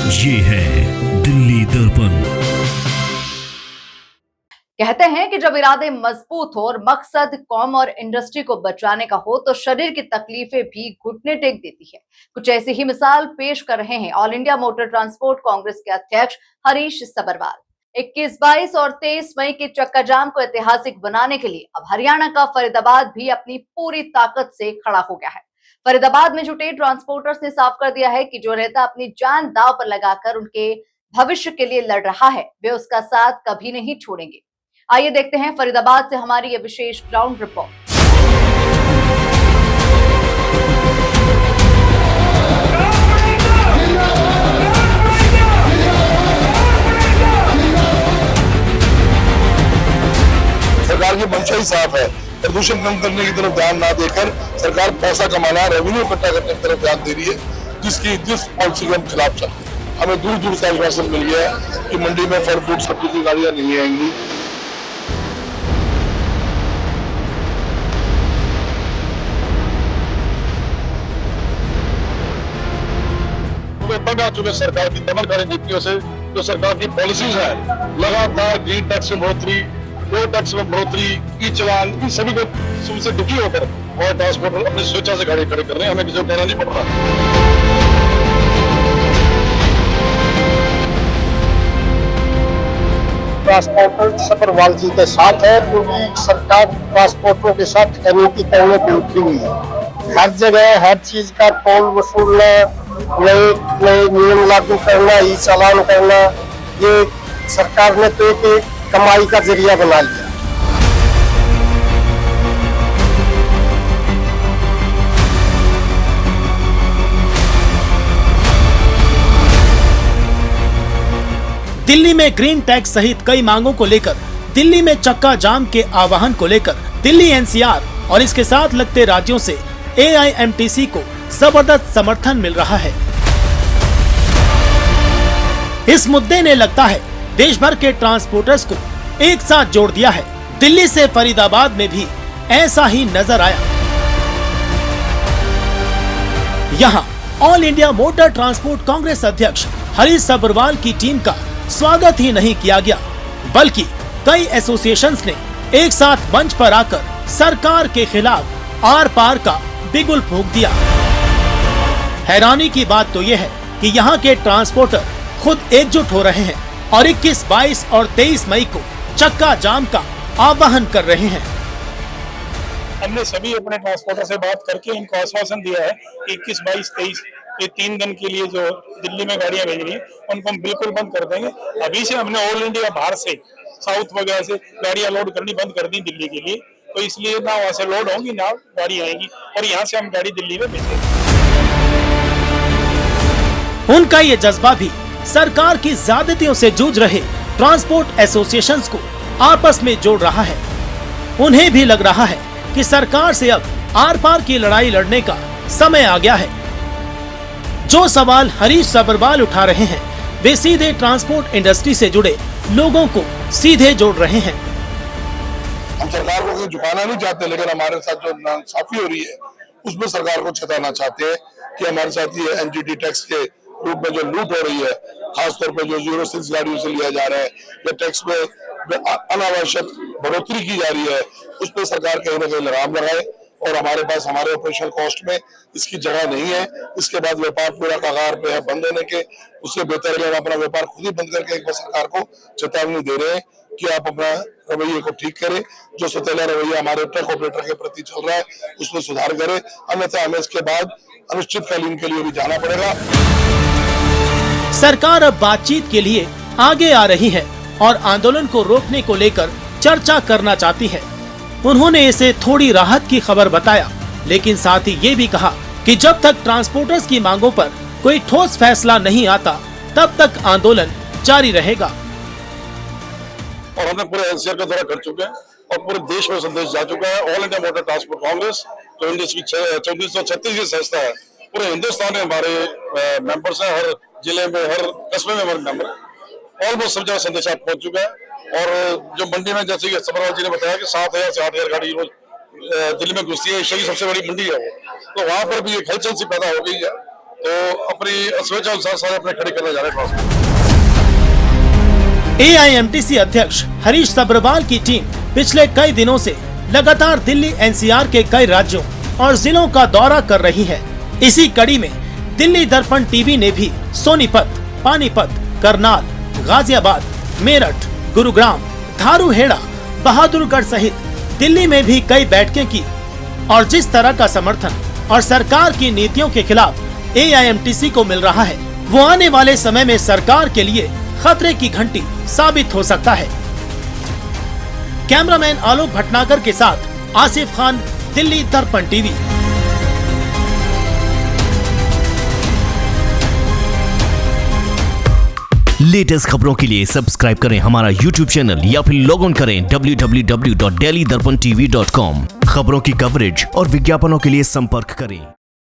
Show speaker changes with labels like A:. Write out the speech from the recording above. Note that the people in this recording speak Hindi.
A: ये है दिल्ली दर्पण।
B: कहते हैं कि जब इरादे मजबूत हो और मकसद कौम और इंडस्ट्री को बचाने का हो तो शरीर की तकलीफें भी घुटने टेक देती है। कुछ ऐसी ही मिसाल पेश कर रहे हैं all India motor transport Congress के अध्यक्ष हरीश सबरवाल। 21, 22 और 23 मई के चक्का जाम को ऐतिहासिक बनाने के लिए अब हरियाणा का फरीदाबाद भी अपनी पूरी ताकत से खड़ा हो गया है। फरीदाबाद में जुटे ट्रांसपोर्टर्स ने साफ कर दिया है कि जो नेता अपनी जान दांव पर लगाकर उनके भविष्य के लिए लड़ रहा है वे उसका साथ कभी नहीं छोड़ेंगे। आइए देखते हैं फरीदाबाद से हमारी ये विशेष ग्राउंड रिपोर्ट।
C: सरकार की मंशा ही साफ है, प्रदूषण कम करने की तरफ ध्यान ना देकर सरकार पैसा कमाना, रेवेन्यू इकट्ठा करने की तरफ ध्यान दे रही है, जिस पॉलिसी के हम खिलाफ चल रहे हैं। हमें दूर दूर से आश्वासन मिल गया है कि मंडी में फल फ्रूट सब्जी की गाड़ियां नहीं आएंगी। तंग आ चुके सरकार की दमनकारी नीतियों से। जो सरकार की पॉलिसीज है, लगातार ग्रीन टैक्स में बढ़ोतरी, रोड टैक्स में बढ़ोतरी, ई चालान, इन सभी को उनसे दुखी होकर और ट्रांसपोर्टर अपनी स्वेच्छा से गाड़ी खड़ी कर रहे हैं। हमें किसी को कहना नहीं पड़ रहा।
D: ट्रांसपोर्टर सबरवाल जी के साथ है, क्योंकि सरकार ट्रांसपोर्टरों के साथ अनूठी करने पे उठी हुई है। हर जगह हर चीज का टोल वसूलना, नए नियम लागू करना, ई चालान करना, ये सरकार ने तो एक कमाई का जरिया बना लिया।
E: दिल्ली में ग्रीन टैक्स सहित कई मांगों को लेकर दिल्ली में चक्का जाम के आह्वान को लेकर दिल्ली एनसीआर और इसके साथ लगते राज्यों से एआईएमटीसी को जबरदस्त समर्थन मिल रहा है। इस मुद्दे ने लगता है देश भर के ट्रांसपोर्टर्स को एक साथ जोड़ दिया है। दिल्ली से फरीदाबाद में भी ऐसा ही नजर आया। यहाँ all India motor transport Congress अध्यक्ष हरीश सबरवाल की टीम का स्वागत ही नहीं किया गया, बल्कि कई एसोसिएशंस ने एक साथ मंच पर आकर सरकार के खिलाफ आर पार का बिगुल फूंक दिया। हैरानी की बात तो यह है कि यहाँ के ट्रांसपोर्टर खुद एकजुट हो रहे हैं और 21, 22 और 23 मई को चक्का जाम का आह्वान कर रहे हैं।
C: हमने सभी अपने ट्रांसपोर्टर से बात करके इनको आश्वासन दिया है कि 21, 22, 23 ये 3 दिन के लिए जो दिल्ली में गाड़ियां भेज रही हैं उनको हम बिल्कुल बंद कर देंगे। अभी से हमने ऑल इंडिया बाहर से, साउथ वगैरह से गाड़ियां लोड करनी बंद कर दी दिल्ली के लिए, तो इसलिए ना वहाँ से लोड होंगी ना गाड़ी आएगी और यहाँ से हम गाड़ी दिल्ली में भेजेंगे।
E: उनका ये जज्बा भी सरकार की ज्यादतियों से जूझ रहे ट्रांसपोर्ट एसोसिएशंस को आपस में जोड़ रहा है। उन्हें भी लग रहा है कि सरकार से अब आर पार की लड़ाई लड़ने का समय आ गया है। जो सवाल हरीश सबरवाल उठा रहे हैं वे सीधे ट्रांसपोर्ट इंडस्ट्री से जुड़े लोगों को सीधे जोड़ रहे हैं।
C: हम सरकार को कहीं झुकाना नहीं चाहते, लेकिन हमारे साथ जो नाइंसाफी हो रही है उसमें सरकार को चेताना चाहते हैं कि हमारे साथ ये एनजीटी टैक्स के रूप में जो लूट हो रही है, खासतौर पर जो 06 गाड़ियों से लिया जा रहा है या टैक्स में अनावश्यक बढ़ोतरी की जा रही है, उस पर सरकार कहीं ना कहीं लगाम लगाए। और हमारे पास हमारे ऑपरेशनल कॉस्ट में इसकी जगह नहीं है। इसके बाद व्यापार पूरा कगार पे है बंद होने के, उससे बेहतर है हम अपना व्यापार खुद ही बंद करके एक बार सरकार को चेतावनी दे रहे हैं कि आप अपना रवैये को ठीक करें। जो सौतेला रवैया हमारे ट्रक ऑपरेटर के प्रति चल रहा है उसमें सुधार करें, अन्यथा हमें इसके बाद अनिश्चितकालीन के लिए भी जाना पड़ेगा।
E: सरकार अब बातचीत के लिए आगे आ रही है और आंदोलन को रोकने को लेकर चर्चा करना चाहती है। उन्होंने इसे थोड़ी राहत की खबर बताया, लेकिन साथ ही ये भी कहा कि जब तक ट्रांसपोर्टर्स की मांगों पर कोई ठोस फैसला नहीं आता तब तक आंदोलन जारी रहेगा।
C: और हमने पूरे एनसीआर का दौरा कर चुके हैं और पूरे देश में संदेश जा चुका है। All India motor transport Congress जो इंडस्ट्री 2436 की संस्था है, पूरे हिंदुस्तान में हमारे मेंबर्स हैं। हर जिले में, हर कस्बे में हमारे मेंबर है। ऑलमोस्ट सब जगह संदेश पहुंच चुका है। और जो मंडी में, जैसे कि सबरवाल जी ने बताया कि 7000 से 8000 गाड़ी रोज दिल्ली में घुसती है। एशिया की सबसे बड़ी मंडी है वो, तो वहाँ पर भी एक हलचल सी पैदा हो गई है। तो अपनी स्वेच्छा अनुसार सारे अपने खड़े करने जा रहे हैं ट्रांसपोर्ट।
E: एआईएमटीसी अध्यक्ष हरीश सब्रवाल की टीम पिछले कई दिनों से लगातार दिल्ली एनसीआर के कई राज्यों और जिलों का दौरा कर रही है। इसी कड़ी में दिल्ली दर्पण टीवी ने भी सोनीपत, पानीपत, करनाल, गाजियाबाद, मेरठ, गुरुग्राम, धारूहेड़ा, बहादुरगढ़ सहित दिल्ली में भी कई बैठकें की और जिस तरह का समर्थन और सरकार की नीतियों के खिलाफ एआईएमटीसी को मिल रहा है, वो आने वाले समय में सरकार के लिए खतरे की घंटी साबित हो सकता है। कैमरामैन आलोक भटनागर के साथ आसिफ खान, दिल्ली दर्पण टीवी।
A: लेटेस्ट खबरों के लिए सब्सक्राइब करें हमारा YouTube चैनल या फिर लॉग ऑन करें www.delhidarpantv.com। खबरों की कवरेज और विज्ञापनों के लिए संपर्क करें।